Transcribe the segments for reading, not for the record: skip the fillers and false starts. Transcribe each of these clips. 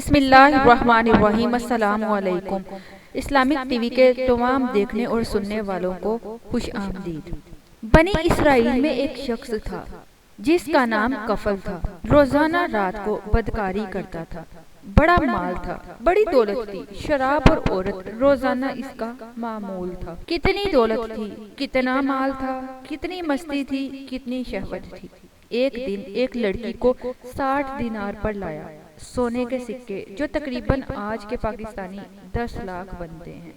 بسم اللہ الرحمن الرحیم۔ السلام علیکم۔ اسلامک ٹی وی کے تمام دیکھنے اور سننے والوں کو خوش آمدید۔ بنی اسرائیل میں ایک شخص تھا جس کا نام کفل تھا۔ روزانہ رات کو بدکاری کرتا تھا۔ بڑا مال تھا، بڑی دولت تھی، شراب اور عورت روزانہ اس کا معمول تھا۔ کتنی دولت تھی، کتنا مال تھا، کتنی مستی تھی، کتنی شہوت تھی۔ ایک دن ایک لڑکی کو 60 دینار پر لایا، سونے کے سکے جو تقریباً آج کے پاکستانی 10 لاکھ بنتے ہیں۔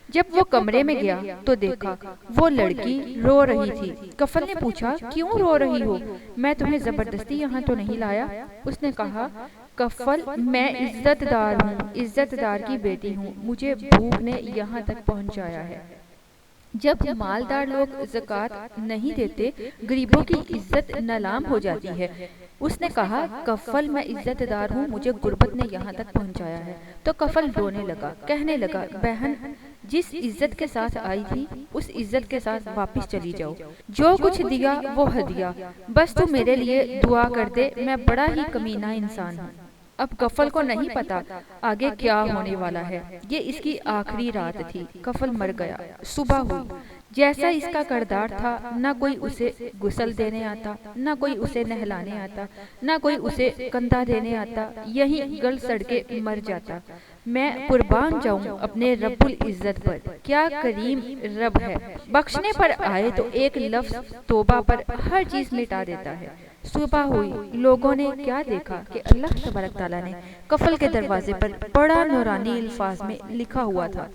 جب وہ کمرے میں گیا تو دیکھا وہ لڑکی رو رہی تھی۔ کفل نے پوچھا، کیوں رو رہی ہو؟ میں تمہیں زبردستی یہاں تو نہیں لایا۔ اس نے کہا، کفل، میں عزت دار ہوں، عزت دار کی بیٹی ہوں، مجھے بھوک نے یہاں تک پہنچایا ہے۔ جب مالدار لوگ زکوٰۃ نہیں دیتے، غریبوں کی عزت نیلام ہو جاتی ہے۔ اس نے کہا، کفل، میں عزت دار ہوں، مجھے غربت نے یہاں تک پہنچایا ہے۔ تو کفل رونے لگا، کہنے لگا، بہن، جس عزت کے ساتھ آئی تھی اس عزت کے ساتھ واپس چلی جاؤ۔ جو کچھ دیا وہ ہدیہ، بس تو میرے لیے دعا کر دے، میں بڑا ہی کمینہ انسان ہوں۔ اب کفل کو نہیں پتا آگے کیا ہونے والا ہے۔ یہ اس کی آخری رات تھی۔ کفل مر گیا۔ صبح ہوئی۔ جیسا اس کا کردار تھا، نہ کوئی اسے غسل دینے آتا، نہ کوئی اسے نہلانے آتا، نہ کوئی اسے کندھا دینے آتا، یہیں گل سڑ کے مر جاتا۔ میں قربان جاؤں اپنے رب العزت پر، کیا کریم رب ہے، بخشنے پر آئے تو ایک لفظ توبہ پر ہر چیز مٹا دیتا ہے۔ صبح ہوئی۔ لوگوں نے کیا دیکھا کہ اللہ تبارک تعالیٰ نے کفل کے دروازے پر بڑا نورانی الفاظ میں لکھا ہوا تھا،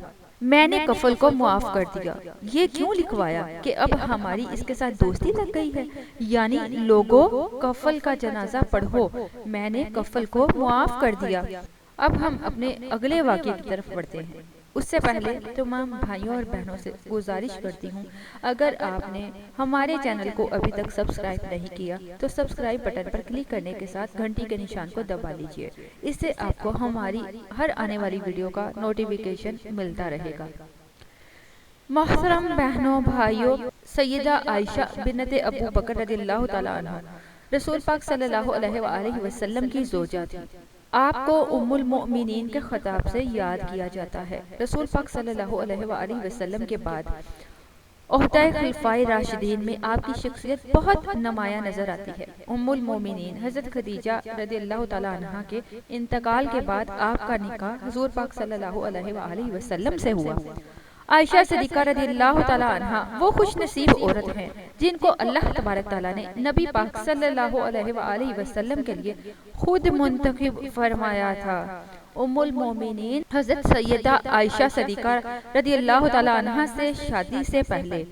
میں نے کفل کو معاف کر دیا۔ یہ کیوں لکھوایا کہ اب ہماری اس کے ساتھ دوستی لگ گئی ہے، یعنی لوگوں، کفل کا جنازہ پڑھو، میں نے کفل کو معاف کر دیا۔ اب ہم اپنے اگلے واقعے کی طرف بڑھتے ہیں۔ اس سے پہلے تمام بھائیوں اور بہنوں سے گزارش کرتی ہوں، اگر آپ نے ہمارے چینل کو ابھی تک سبسکرائب نہیں کیا تو سبسکرائب بٹن پر کلک کرنے کے ساتھ گھنٹی کے نشان کو دبا لیجئے۔ اس سے آپ کو ہماری ہر آنے والی ویڈیو کا نوٹیفیکیشن ملتا رہے گا۔ محترم بہنوں، بھائیوں، سیدہ عائشہ بنت ابو بکر رضی اللہ تعالیٰ عنہ رسول پاک صلی اللہ علیہ وآلہ وسلم کی زوجہ تھی۔ آپ کو ام المؤمنین کے خطاب سے یاد کیا جاتا ہے۔ رسول پاک صلی اللہ علیہ وآلہ وسلم کے بعد عہدہ خلفائے راشدین میں آپ کی شخصیت بہت نمایاں نظر آتی ہے۔ ام المؤمنین حضرت خدیجہ رضی اللہ تعالیٰ عنہا کے انتقال کے بعد آپ کا نکاح حضور پاک صلی اللہ علیہ وآلہ وسلم سے ہوا۔ عائشہ صدیقہ رضی اللہ تعالیٰ عنہا وہ خوش نصیب عورت ہیں جن کو اللہ تبارک تعالیٰ نے نبی پاک صلی اللہ علیہ وآلہ وسلم کے لیے خود منتخب فرمایا تھا۔ ام المومنین حضرت سیدہ عائشہ صدیقہ رضی اللہ تعالیٰ عنہا سے شادی سے پہلے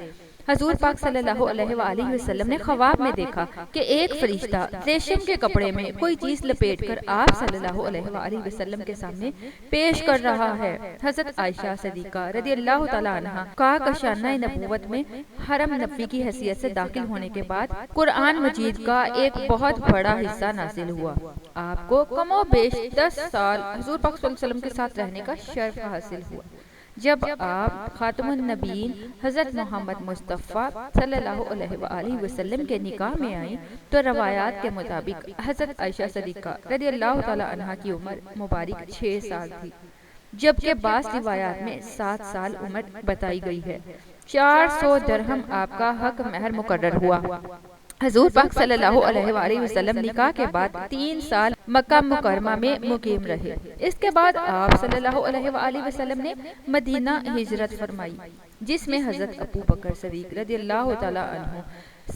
حضور پاک صلی اللہ علیہ وآلہ وسلم نے خواب میں دیکھا کہ ایک فرشتہ ریشم کے کپڑے میں کوئی چیز لپیٹ کر آپ صلی اللہ علیہ وآلہ وسلم کے سامنے پیش کر رہا ہے۔ حضرت عائشہ صدیقہ رضی اللہ تعالیٰ عنہا کا کشانہ نبوت میں حرم نبوی کی حیثیت سے داخل ہونے کے بعد قرآن مجید کا ایک بہت بڑا حصہ نازل ہوا۔ آپ کو کم و بیش 10 سال حضور پاک صلی اللہ علیہ وسلم کے ساتھ رہنے کا شرف حاصل ہوا۔ جب آپ خاتم النبیین حضرت محمد مصطفیٰ صلی اللہ علیہ وآلہ وسلم کے نکاح میں آئیں تو روایات کے مطابق حضرت عائشہ صدیقہ رضی اللہ تعالیٰ عنہا کی عمر مبارک 6 سال تھی، جبکہ بعض روایات میں 7 سال عمر بتائی گئی ہے۔ 400 درہم آپ کا حق مہر مقرر ہوا۔ حضور پاک صلی اللہ علیہ وآلہ وسلم نکاح کے بعد 3 سال مکہ مکرمہ میں مقیم رہے۔ اس کے بعد آپ صلی اللہ علیہ وآلہ وسلم نے مدینہ ہجرت فرمائی، جس میں حضرت ابو بکر صدیق رضی اللہ تعالیٰ عنہ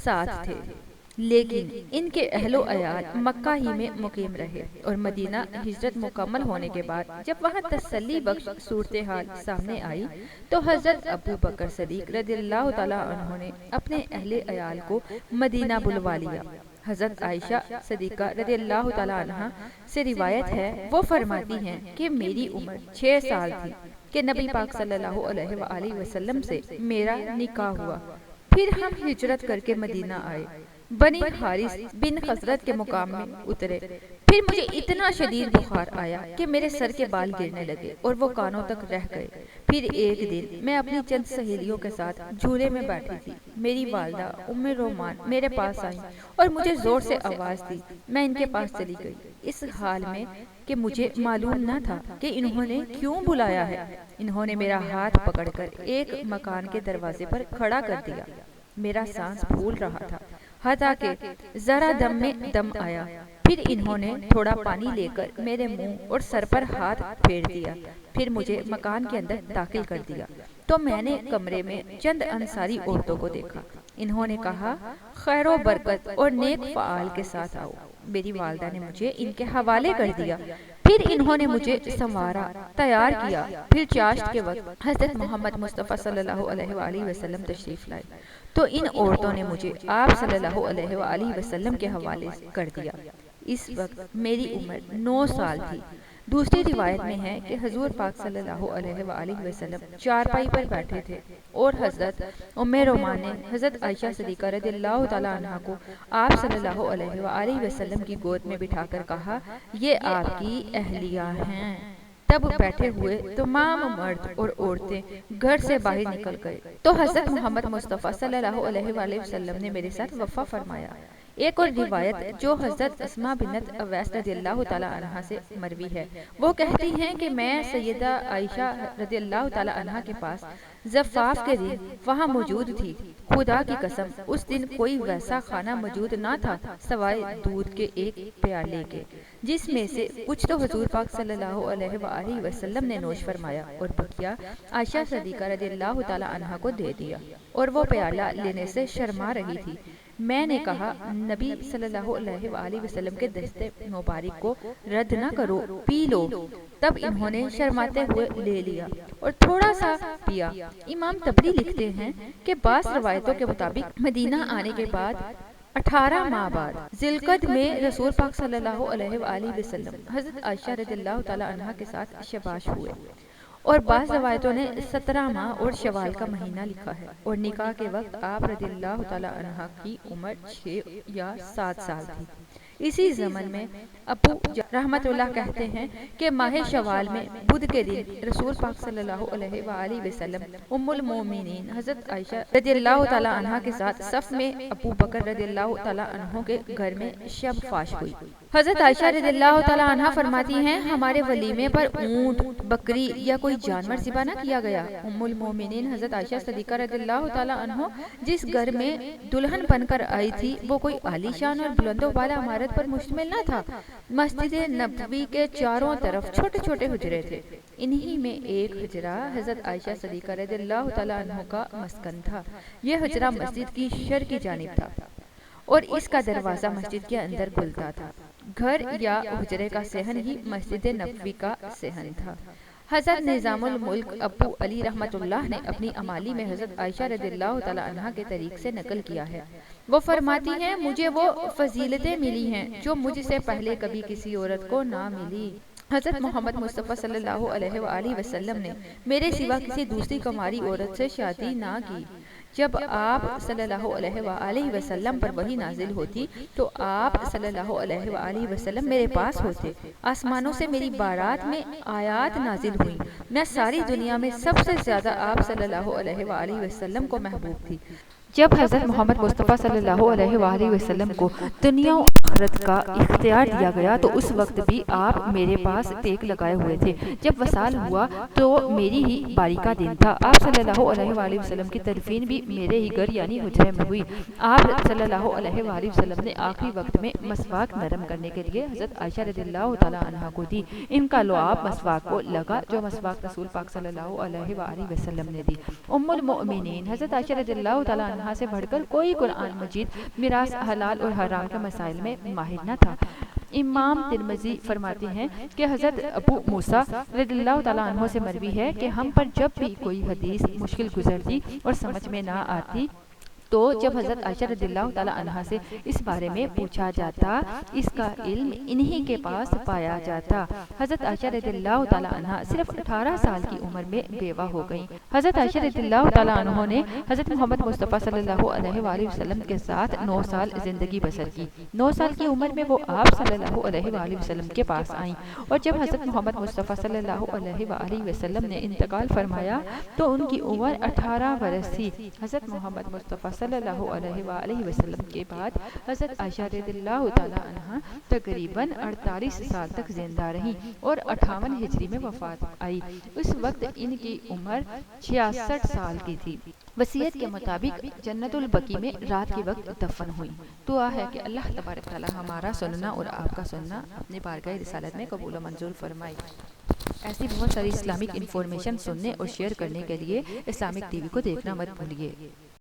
ساتھ تھے، لیکن ان کے اہل و عیال مکہ ہی میں مقیم رہے، اور مدینہ ہجرت مکمل ہونے کے بعد جب وہاں تسلی بخش صورتحال سامنے آئی تو حضرت ابو بکر صدیق رضی اللہ تعالیٰ عنہ نے اپنے اہل عیال کو مدینہ بلوا لیا۔ حضرت عائشہ صدیقہ رضی اللہ تعالیٰ عنہ سے روایت ہے، وہ فرماتی ہیں کہ میری عمر 6 سال تھی کہ نبی پاک صلی اللہ علیہ وآلہ وسلم سے میرا نکاح ہوا۔ پھر ہم ہجرت کر کے مدینہ آئے، بنی حارث بن خزرج کے مقام میں اترے۔ پھر مجھے اتنا شدید بخار آیا کہ میرے سر کے بال گرنے لگے اور وہ کانوں تک رہ گئے۔ پھر ایک دن میں اپنی چند سہیلیوں کے ساتھ جھولے میں بیٹھی تھی، میری والدہ ام رومان میرے پاس آئیں اور مجھے زور سے آواز دی۔ میں ان کے پاس چلی گئی، اس حال میں کہ مجھے معلوم نہ تھا کہ انہوں نے کیوں بلایا ہے۔ انہوں نے میرا ہاتھ پکڑ کر ایک مکان کے دروازے پر کھڑا کر دیا۔ میرا سانس پھول رہا تھا، حتیٰ کہ ذرا دم میں دم آیا۔ پھر انہوں نے تھوڑا پانی لے کر میرے منہ اور سر پر ہاتھ پھیر دیا، پھر مجھے مکان کے اندر داخل کر دیا تو میں نے کمرے میں چند انصاری عورتوں کو دیکھا۔ انہوں نے کہا، خیر و برکت اور نیک فعال کے ساتھ آؤ۔ میری والدہ نے مجھے ان کے حوالے کر دیا۔ پھر انہوں نے مجھے سنوارا، تیار کیا۔ پھر چاشت کے وقت حضرت محمد مصطفیٰ صلی اللہ علیہ وآلہ وسلم تشریف لائے تو ان عورتوں نے مجھے آپ صلی اللہ علیہ وآلہ وسلم کے حوالے کر دیا۔ اس وقت میری عمر 9 سال تھی۔ دوسری روایت میں ہے کہ حضور پاک صلی اللہ علیہ وآلہ وسلم چارپائی پر بیٹھے تھے اور حضرت ام رومان نے حضرت عائشہ صدیقہ رضی اللہ تعالیٰ عنہ کو آپ صلی اللہ علیہ وآلہ وسلم کی گود میں بٹھا کر کہا، یہ آپ کی اہلیہ ہیں۔ تب بیٹھے ہوئے تمام مرد اور عورتیں گھر سے باہر نکل گئے تو حضرت محمد مصطفیٰ صلی اللہ علیہ وآلہ وسلم نے میرے ساتھ وفا فرمایا۔ ایک اور روایت جو حضرت اسماء بنت اویس رضی اللہ تعالیٰ عنہ سے مروی ہے، وہ کہتی ہیں کہ میں سیدہ عائشہ رضی اللہ تعالیٰ عنہ کے پاس زفاف کے دن وہاں موجود تھی۔ خدا کی قسم اس دن کوئی ویسا کھانا موجود نہ تھا سوائے دودھ کے ایک پیالے کے، جس میں سے کچھ تو حضور پاک صلی اللہ علیہ وآلہ وسلم نے نوش فرمایا اور بقیہ عائشہ صدیقہ رضی اللہ تعالیٰ عنہ کو دے دیا، اور وہ پیالہ لینے سے شرما رہی تھی۔ میں نے کہا، نبی صلی اللہ علیہ وآلہ وسلم کے دست مبارک کو رد نہ کرو، پی لو۔ تب انہوں نے شرماتے ہوئے لے لیا اور تھوڑا سا پیا۔ امام طبری لکھتے ہیں کہ بعض روایتوں کے مطابق مدینہ آنے کے بعد 18 ماہ بعد ذوالقعدہ میں رسول پاک صلی اللہ علیہ وآلہ وسلم حضرت عائشہ رضی اللہ تعالیٰ عنہ کے ساتھ شباش ہوئے، اور بعض روایتوں نے 17 ماہ اور شوال کا مہینہ لکھا ہے، اور نکاح کے وقت آپ رضی اللہ تعالیٰ عنہ کی عمر 6 یا 7 سال تھی۔ اسی زمن میں ابو رحمت اللہ کہتے ہیں کہ ماہ شوال میں بدھ کے دن رسول پاک صلی اللہ علیہ وآلہ وسلم ام المومنین حضرت عائشہ رضی اللہ تعالیٰ عنہ کے ساتھ صف میں ابو بکر رضی اللہ تعالیٰ عنہ کے گھر میں شب فاش ہوئی۔ حضرت عائشہ رضی اللہ تعالیٰ عنہ فرماتی ہیں، ہمارے ولیمے پر اونٹ، بکری یا کوئی جانور ذبح نہ کیا گیا۔ ام المومنین حضرت عائشہ صدیقہ رضی اللہ تعالیٰ عنہ جس گھر میں دلہن بن کر آئی تھی وہ کوئی عالی شان اور بلند و بالا عمارت پر مشتمل نہ تھا۔ مسجد نبوی کے چاروں طرف چھوٹے چھوٹے حجرے تھے، انہی میں ایک حجرہ حضرت عائشہ صدیقہ رضی اللہ تعالیٰ عنہ کا مسکن تھا۔ یہ حجرہ مسجد کی شرقی جانب تھا اور اس کا دروازہ مسجد کے اندر کھلتا تھا۔ گھر یا حجرے کا صحن ہی مسجد نبوی کا صحن تھا۔ حضرت نظام الملک ابو علی رحمت اللہ نے اپنی امالی میں حضرت عائشہ رضی اللہ تعالیٰ عنہ کے طریق سے نقل کیا ہے۔ وہ فرماتی ہیں، مجھے وہ فضیلتیں ملی ہیں جو مجھ سے پہلے کبھی کسی عورت کو نہ ملی۔ حضرت محمد مصطفیٰ صلی اللہ علیہ وآلہ وسلم نے میرے سوا کسی دوسری کماری عورت سے شادی نہ کی۔ جب آپ صلی اللہ علیہ وآلہ وسلم پر وحی نازل ہوتی تو آپ صلی اللہ علیہ وآلہ وسلم میرے پاس ہوتے۔ آسمانوں سے میری بارات میں آیات نازل ہوئی۔ میں ساری دنیا میں سب سے زیادہ آپ صلی اللہ علیہ وآلہ وسلم کو محبوب تھی۔ جب حضرت محمد مصطفیٰ صلی اللہ علیہ وآلہ وسلم کو دنیا و آخرت کا اختیار دیا گیا تو اس وقت بھی آپ میرے پاس ٹیک لگائے ہوئے تھے۔ جب وصال ہوا تو میری ہی باری کا دن تھا۔ آپ صلی اللہ علیہ وآلہ وسلم کی تدفین بھی میرے ہی گھر یعنی حجرے میں ہوئی۔ آپ صلی اللہ علیہ وآلہ وسلم نے آخری وقت میں مسواک نرم کرنے کے لیے حضرت عائشہ رضی اللہ تعالیٰ عنہ کو دی۔ ان کا لعاب مسواک کو لگا جو مسواک رسول پاک صلی اللہ علیہ وآلہ وسلم نے دی۔ ام المؤمنین حضرت عائشہ رضی اللہ تعالیٰ عنہ سے بڑھ کر کوئی قرآن مجید میراث حلال اور حرام کے مسائل میں ماہر نہ تھا۔ امام ترمذی فرماتے ہیں کہ حضرت ابو موسیٰ رضی اللہ تعالیٰ عنہ سے مروی ہے کہ ہم پر جب بھی کوئی حدیث مشکل گزرتی اور سمجھ میں نہ آتی تو جب حضرت عائشہ رضی اللہ تعالیٰ عنہ سے اس بارے میں پوچھا جاتا، اس کا علم انہی کے پاس پایا جاتا۔ حضرت عائشہ رضی اللہ تعالیٰ عنہ صرف 18 سال کی عمر میں بیوہ ہو گئیں۔ حضرت عائشہ رضی اللہ تعالیٰ عنہ نے حضرت محمد مصطفیٰ صلی اللہ علیہ وآلہ وسلم کے ساتھ 9 سال زندگی بسر کی۔ 9 سال کی عمر میں وہ آپ صلی اللہ علیہ وآلہ وسلم کے پاس آئیں، اور جب حضرت محمد مصطفیٰ صلی اللہ علیہ وآلہ وسلم نے انتقال فرمایا تو ان کی عمر 18 برس تھی۔ حضرت محمد مصطفیٰ صلی اللہ علیہ وآلہ وسلم کے بعد حضرت عائشہ رضی اللہ تعالی عنہا تقریباً 48 سال تک زندہ رہیں اور 58 ہجری میں وفات آئی۔ اس وقت ان کی عمر 66 سال کی تھی۔ وصیت کے مطابق جنت البقیع میں رات کے وقت دفن ہوئی۔ دعا ہے کہ اللہ تبارک تعالی ہمارا سننا اور آپ کا سننا اپنے بارگاہ رسالت میں قبول و منظور فرمائے۔ ایسی بہت ساری اسلامک انفارمیشن سننے اور شیئر کرنے کے لیے اسلامک ٹی وی کو دیکھنا مت بھولیے۔